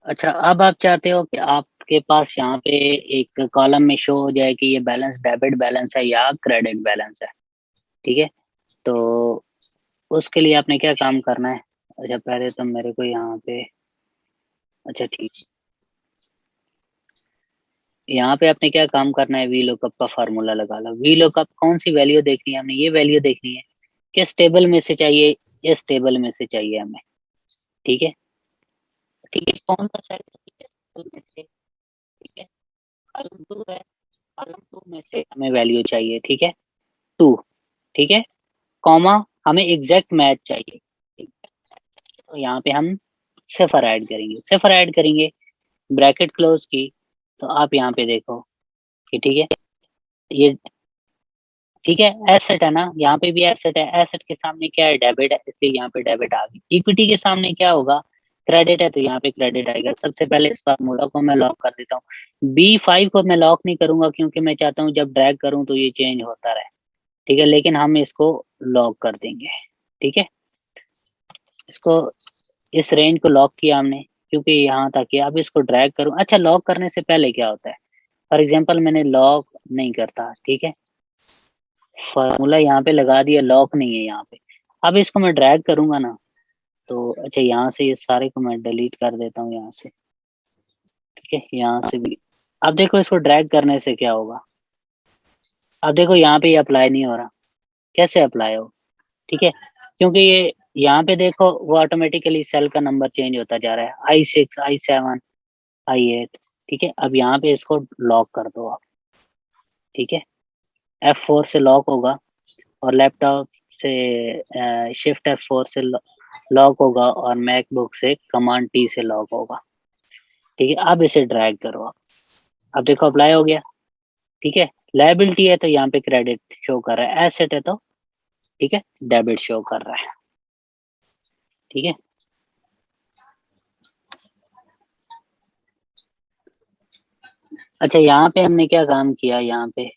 अच्छा, अब आप चाहते हो कि आपके पास यहाँ पे एक कॉलम में शो हो जाए कि ये बैलेंस डेबिट बैलेंस है या क्रेडिट बैलेंस है। ठीक है, तो उसके लिए आपने क्या काम करना है। अच्छा, पहले तो मेरे को यहाँ पे, अच्छा ठीक, यहाँ पे आपने क्या काम करना है, वी लुकअप का फार्मूला लगा लो। वी लुकअप कौन सी वैल्यू देखनी है हमने, ये वैल्यू देखनी है। किस टेबल में से चाहिए, इस टेबल में से चाहिए हमें। ठीक है, ठीक है, कौन सा सेल चाहिए टेबल में से। ठीक है, कॉलम 2 है, कॉलम 2 में से हमें वैल्यू चाहिए। ठीक है, 2। ठीक है, कॉमा, हमें एग्जैक्ट मैच चाहिए। ठीक है? तो यहाँ पे हम सिफर ऐड करेंगे, सिफर ऐड करेंगे, ब्रैकेट क्लोज की। तो आप यहाँ पे देखो कि ठीक है, ये ठीक है, एसेट है ना, यहाँ पे भी एसेट है। एसेट के सामने क्या है, डेबिट है, इसलिए यहाँ पे डेबिट आ गई। इक्विटी के सामने क्या होगा, क्रेडिट है, तो यहाँ पे क्रेडिट आएगा। सबसे पहले इस फार्मूला को मैं लॉक कर देता हूँ। B5 को मैं लॉक नहीं करूंगा क्योंकि मैं चाहता हूँ जब ड्रैग करूँ तो ये चेंज होता रहे। ठीक है, लेकिन हम इसको लॉक कर देंगे। ठीक है, इसको, इस रेंज को लॉक किया हमने क्योंकि यहाँ था कि अब इसको ड्रैग करूँ। अच्छा, लॉक करने से पहले क्या होता है, फॉर एग्जाम्पल मैंने लॉक नहीं करता। ठीक है, फॉर्मूला यहाँ पे लगा दिया, लॉक नहीं है यहाँ पे। अब इसको मैं ड्रैग करूंगा ना, तो अच्छा यहाँ से ये सारे को मैं डिलीट कर देता हूँ यहाँ से। ठीक है, यहाँ से भी। अब देखो इसको ड्रैग करने से क्या होगा, अब देखो यहाँ पे ये अप्लाई नहीं हो रहा। कैसे अप्लाई हो, ठीक है, क्योंकि ये यहाँ पे देखो वो ऑटोमेटिकली सेल का नंबर चेंज होता जा रहा है, I6, I7, I8। ठीक है, अब यहाँ पे इसको लॉक कर दो आप। ठीक है, F4 से लॉक होगा, और लैपटॉप से शिफ्ट F4 से लॉक होगा, और मैकबुक से कमांड T से लॉक होगा। ठीक है, अब इसे ड्रैग करो आप। अब देखो अप्लाई हो गया। ठीक है, लायबिलिटी है तो यहाँ पे क्रेडिट शो कर रहा है, एसेट है तो ठीक है डेबिट शो कर रहा है। ठीक है, अच्छा यहाँ पे हमने क्या काम किया, यहाँ पे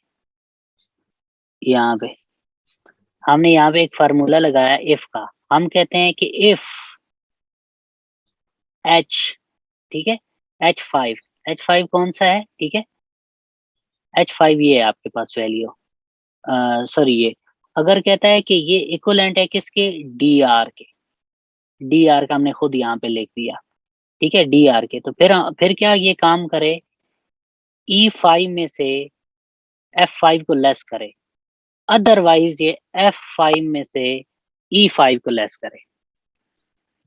हमने यहाँ पे एक फार्मूला लगाया इफ का। हम कहते हैं कि इफ एच, ठीक है, H5, H5 कौन सा है, ठीक है, H5 ये है आपके पास वैल्यू, सॉरी ये, अगर कहता है कि ये इक्वलेंट है किसके, DR के। DR का हमने खुद यहाँ पे लिख दिया। ठीक है, DR के, तो फिर क्या ये काम करे, E5 में से F5 को लेस करे, अदरवाइज ये F5 में से E5 को लेस करे।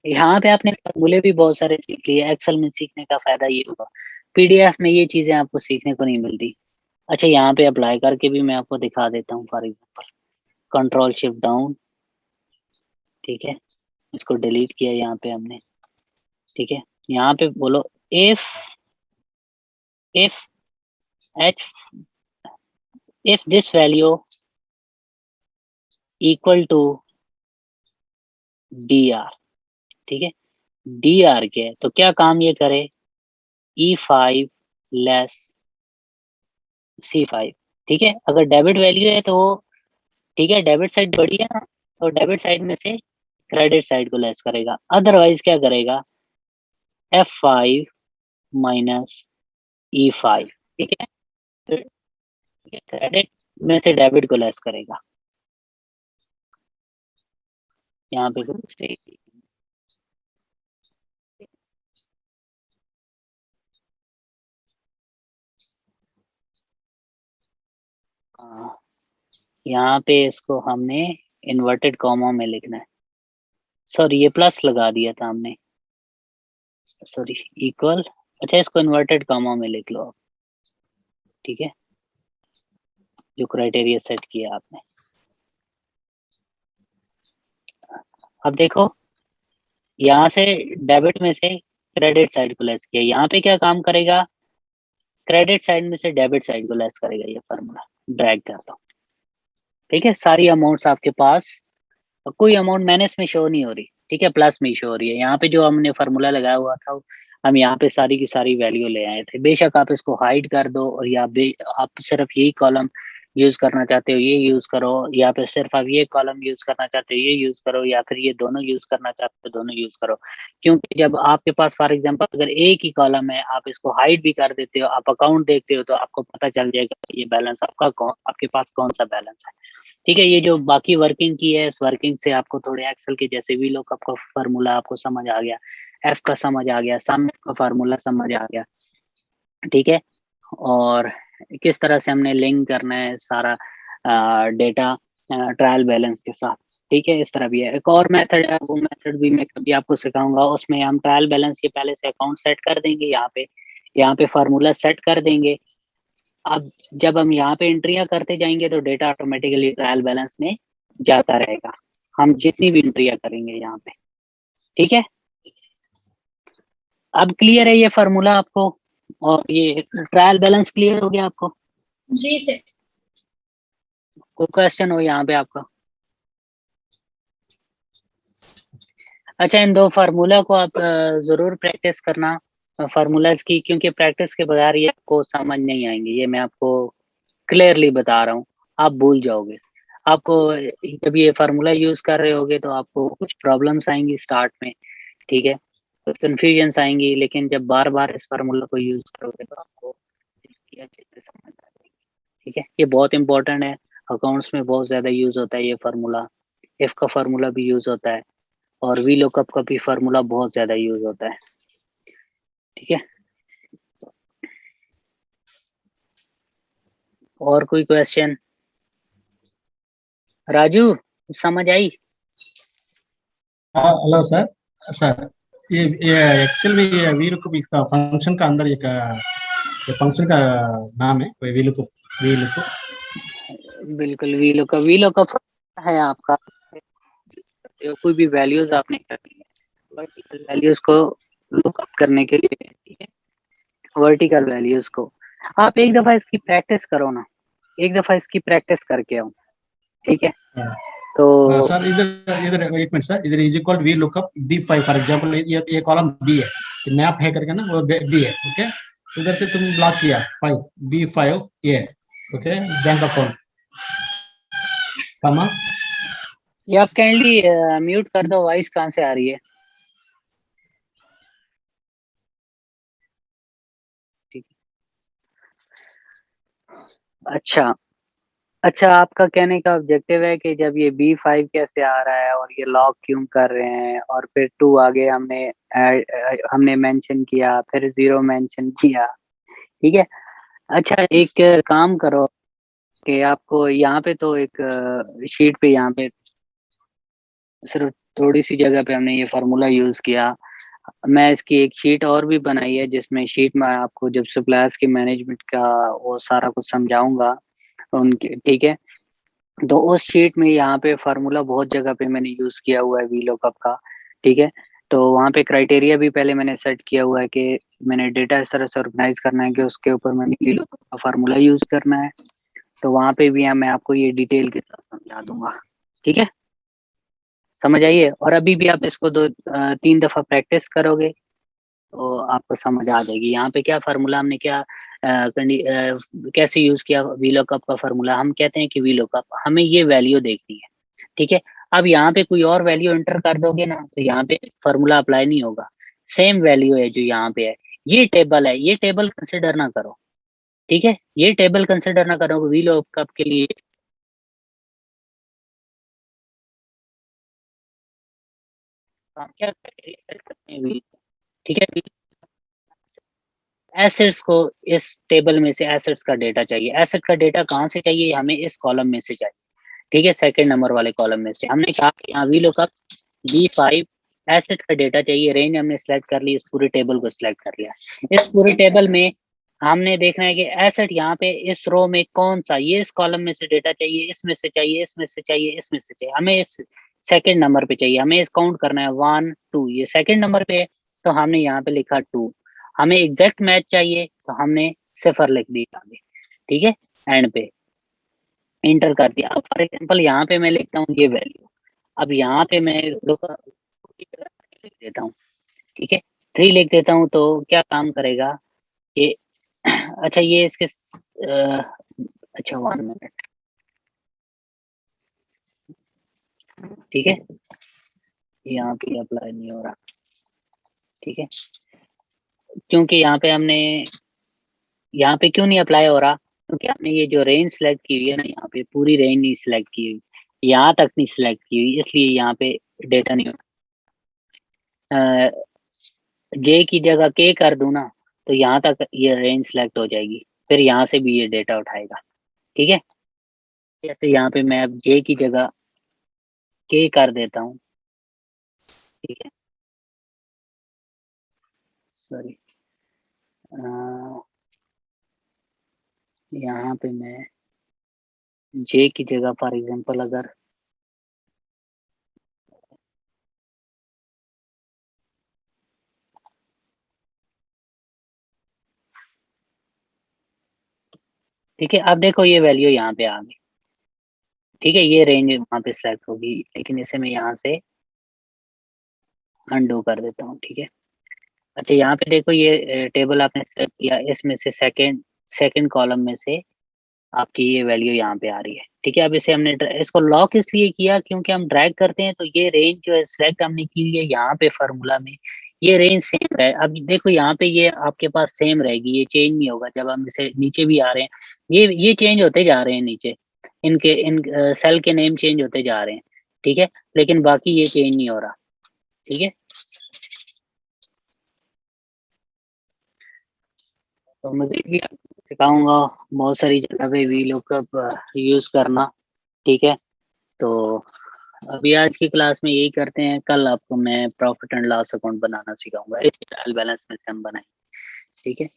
यहाँ पे आपने फॉर्मूले भी बहुत सारे सीख लिए, एक्सेल में सीखने का फायदा ये होगा, PDF में ये चीजें आपको सीखने को नहीं मिलती। अच्छा, यहाँ पे अप्लाई करके भी मैं आपको दिखा देता हूँ, for example control shift down. ठीक है, इसको डिलीट किया यहाँ पे हमने। ठीक है, यहाँ पे बोलो if, if H, if this value equal to DR। ठीक है, DR के है, तो क्या काम ये करे, E5 लेस C5। ठीक है, अगर डेबिट वैल्यू है तो वो, ठीक है, डेबिट साइड बड़ी है ना, तो डेबिट साइड में से क्रेडिट साइड को लेस करेगा, अदरवाइज क्या करेगा, F5 माइनस E5। ठीक है, क्रेडिट में से डेबिट को लेस करेगा। यहाँ पे कोई मिस्टेक, हाँ, यहाँ पे इसको हमने इन्वर्टेड कॉमा में लिखना है। सॉरी, ये प्लस लगा दिया था हमने, सॉरी, इक्वल। अच्छा, इसको इन्वर्टेड कॉमा में लिख लो आप। ठीक है, जो क्राइटेरिया सेट किया आपने। अब देखो, यहाँ से डेबिट में से क्रेडिट साइड को लेस किया, यहाँ पे क्या काम करेगा, क्रेडिट साइड में से डेबिट साइड को लेस करेगा। ये फार्मूला ड्रैग करता हूँ। ठीक है, सारी अमाउंट्स आपके पास, कोई अमाउंट माइनस में शो नहीं हो रही, ठीक है, प्लस में शो हो रही है। यहाँ पे जो हमने फार्मूला लगाया हुआ था, हम यहाँ पे सारी की सारी वैल्यू ले आए थे। बेशक आप इसको हाइड कर दो, और या आप सिर्फ यही कॉलम यूज करना चाहते हो ये यूज करो, या फिर सिर्फ आप ये कॉलम यूज करना चाहते हो ये यूज करो, या फिर ये दोनों यूज करना चाहते हो दोनों यूज करो। क्योंकि जब आपके पास फॉर एग्जांपल अगर एक ही कॉलम है, आप इसको हाइड भी कर देते हो, आप अकाउंट देखते हो तो आपको पता चल जाएगा ये बैलेंस आपके पास कौन सा बैलेंस है। ठीक है, ये जो बाकी वर्किंग की है, इस वर्किंग से आपको थोड़े एक्सेल के जैसे वी लुकअप का फार्मूला आपको समझ आ गया, एफ का समझ आ गया, सम का फार्मूला समझ आ गया। ठीक है, और किस तरह से हमने लिंक करना है सारा डेटा ट्रायल बैलेंस के साथ। ठीक है, इस तरह भी है। एक और मेथड है, वो मेथड भी मैं कभी आपको सिखाऊंगा। उसमें हम ट्रायल बैलेंस के पहले से अकाउंट सेट कर देंगे, यहाँ पे फार्मूला सेट कर देंगे। अब जब हम यहाँ पे एंट्रियां करते जाएंगे तो डेटा ऑटोमेटिकली ट्रायल बैलेंस में जाता रहेगा, हम जितनी भी एंट्रियां करेंगे यहाँ पे। ठीक है, अब क्लियर है ये फार्मूला आपको, और ये ट्रायल बैलेंस क्लियर हो गया आपको? जी सर। कोई क्वेश्चन हो यहाँ पे आपका? अच्छा, इन दो फार्मूला को आप जरूर प्रैक्टिस करना, फार्मूलाज की, क्योंकि प्रैक्टिस के बगैर ये आपको समझ नहीं आएंगे, ये मैं आपको क्लियरली बता रहा हूँ। आप भूल जाओगे, आपको जब ये फार्मूला यूज कर रहे होगे तो आपको कुछ प्रॉब्लम्स आएंगी स्टार्ट में। ठीक है, कुछ कंफ्यूजन्स आएंगी, लेकिन जब बार बार इस फार्मूला को यूज करोगे तो आपको इसकी अच्छे से समझ आ जाएगी। ठीक है, ये बहुत इंपॉर्टेंट है, अकाउंट्स में बहुत ज्यादा यूज होता है ये फार्मूला। इफ का फार्मूला भी यूज होता है, और वी लुकअप का भी फार्मूला बहुत ज्यादा यूज होता है। ठीक है, और कोई क्वेश्चन? राजू, समझ आई? हाँ हेलो सर। सर ये एक्सेल में ये वीलुकअप इसका फंक्शन का अंदर एक ये फंक्शन का नाम है वीलुकअप। बिल्कुल, वी लुकअप है आपका, कोई भी वैल्यूज आपने करनी है वर्टिकल वैल्यूज को लुकअप करने के लिए। ठीक है, वर्टिकल वैल्यूज को आप एक दफा इसकी प्रैक्टिस करो ना, एक दफा इसकी प्रैक्टिस करके आओ। ठीक है, तो सर इधर इधर एक मिनट सर, इधर is equal V lookup B5 for example, ये कॉलम बी है, मैप है करके ना वो बी है। ओके, उधर से तुम ब्लॉक किया 5 B5 ये। ओके, बैंक अकाउंट कमा। ये आप काइंडली म्यूट कर दो, वॉइस कहाँ से आ रही है? ठीक है, अच्छा अच्छा, आपका कहने का ऑब्जेक्टिव है कि जब ये B5 कैसे आ रहा है और ये लॉक क्यों कर रहे हैं, और फिर 2 आगे हमने मेंशन किया, फिर 0 मेंशन किया। ठीक है, अच्छा एक काम करो कि आपको यहाँ पे तो एक शीट पे, यहाँ पे सिर्फ थोड़ी सी जगह पे हमने ये फार्मूला यूज किया। मैं इसकी एक शीट और भी बनाई है, जिसमें शीट में आपको जब सप्लायर्स के मैनेजमेंट का वो सारा कुछ समझाऊंगा उनके। ठीक है, तो उस शीट में यहाँ पे फार्मूला बहुत जगह पे मैंने यूज किया हुआ है वी लुकअप का। ठीक है, तो वहाँ पे क्राइटेरिया भी पहले मैंने सेट किया हुआ है कि मैंने डेटा इस तरह से ऑर्गेनाइज करना है कि उसके ऊपर मैंने वी लुकअप का फार्मूला यूज करना है। तो वहाँ पे भी मैं आपको ये डिटेल के साथ समझा दूंगा। ठीक है, समझ आइए, और अभी भी आप इसको 3 दफा प्रैक्टिस करोगे तो आपको समझ आ जाएगी। यहाँ पे क्या फार्मूला हमने क्या कैसे यूज किया वी लुकअप का फार्मूला। हम कहते हैं कि वी लुकअप हमें ये वैल्यू देखनी है। ठीक है, अब यहाँ पे कोई और वैल्यू एंटर कर दोगे ना तो यहाँ पे फार्मूला अप्लाई नहीं होगा, सेम वैल्यू है जो यहाँ पे है। ये टेबल है, ये टेबल कंसिडर ना करो। ठीक है, ये टेबल कंसिडर ना करो वी लुकअप के लिए। हम क्या सेट करते हैं, ठीक है, एसेट्स को इस टेबल में से एसेट्स का डेटा चाहिए। एसेट का डेटा कहाँ से चाहिए? हमें इस कॉलम में से चाहिए। ठीक है, सेकंड नंबर वाले कॉलम में से। हमने कहा कि यहाँ वी लुकअप B5 एसेट का डेटा चाहिए, रेंज हमने सिलेक्ट कर ली, इस पूरे टेबल को सिलेक्ट कर लिया। इस पूरे टेबल में हमने देखना है कि एसेट यहाँ पे इस रो में कौन सा, ये इस कॉलम में से डेटा चाहिए, इसमें से चाहिए, इसमें से चाहिए, इसमें से चाहिए। हमें इस सेकंड नंबर पे चाहिए, हमें इस काउंट करना है 1 2, ये सेकंड नंबर पे है तो हमने यहाँ पे लिखा 2। हमें एग्जैक्ट मैच चाहिए तो हमने 0 लिख दिया आगे। ठीक है, एंड पे इंटर कर दिया। अब फॉर एग्जाम्पल यहाँ पे मैं लिखता हूँ ये वैल्यू, अब यहाँ पे मैं लिख देता हूँ। ठीक है, 3 लिख देता हूँ तो क्या काम करेगा ये? अच्छा ये इसके अच्छा 1 मिनट, ठीक है, यहाँ पे अप्लाई नहीं हो रहा, ठीक है, क्योंकि यहाँ पे हमने, यहाँ पे क्यों नहीं अप्लाई हो रहा, क्योंकि आपने ये जो रेंज सिलेक्ट की हुई है ना, यहाँ पे पूरी रेंज नहीं सिलेक्ट की हुई, यहाँ तक नहीं सिलेक्ट की हुई, इसलिए यहाँ पे डेटा नहीं हो, जे की जगह के कर दूं ना, तो यहाँ तक ये रेंज सिलेक्ट हो जाएगी, फिर यहाँ से भी ये डेटा उठाएगा, ठीक है। जैसे यहाँ पे मैं अब जे की जगह के कर देता हूँ, ठीक है, सॉरी, यहाँ पे मैं जे की जगह फॉर एग्जांपल अगर ठीक है, अब देखो ये वैल्यू यहाँ पे आ गई, ठीक है, ये रेंज वहाँ पे सिलेक्ट होगी, लेकिन इसे मैं यहाँ से अनडू कर देता हूँ, ठीक है। अच्छा, यहाँ पे देखो ये टेबल आपने सेलेक्ट किया, इसमें से सेकंड सेकंड कॉलम में से आपकी ये वैल्यू यहाँ पे आ रही है, ठीक है। अब इसे हमने इसको लॉक इसलिए किया क्योंकि हम ड्रैग करते हैं तो ये रेंज जो है सिलेक्ट हमने की हुई है यहाँ पे फार्मूला में, ये रेंज सेम रहे। अब देखो यहाँ पे ये आपके पास सेम रहेगी, ये चेंज नहीं होगा। जब हम इसे नीचे भी आ रहे हैं, ये चेंज होते जा रहे हैं नीचे, इनके इन सेल के नेम चेंज होते जा रहे हैं, ठीक है, लेकिन बाकी ये चेंज नहीं हो रहा, ठीक है। तो मजीद भी आपको सिखाऊंगा बहुत सारी जगह पे वी लुकअप यूज करना, ठीक है। तो अभी आज की क्लास में यही करते हैं, कल आपको मैं प्रॉफिट एंड लॉस अकाउंट बनाना सिखाऊंगा, इस ट्रायल बैलेंस में से हम बनाएंगे, ठीक है।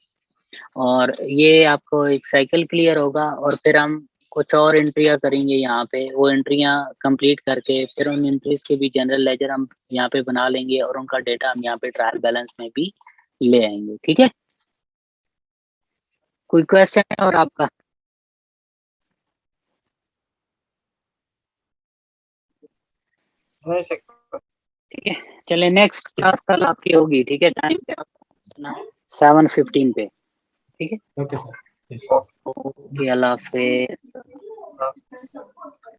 और ये आपको एक साइकिल क्लियर होगा और फिर हम कुछ और एंट्रियां करेंगे यहाँ पे, वो एंट्रियां कंप्लीट करके फिर उन एंट्रीज के भी जनरल लेजर हम यहाँ पे बना लेंगे और उनका डेटा हम यहाँ पे ट्रायल बैलेंस में भी ले आएंगे, ठीक है। कोई क्वेश्चन है और आपका? ठीक है, चले नेक्स्ट क्लास कल आपकी होगी, ठीक है, टाइम पे आप 7:15 पे, ठीक है। Okay sir. ओके, अल्लाह हाफिज।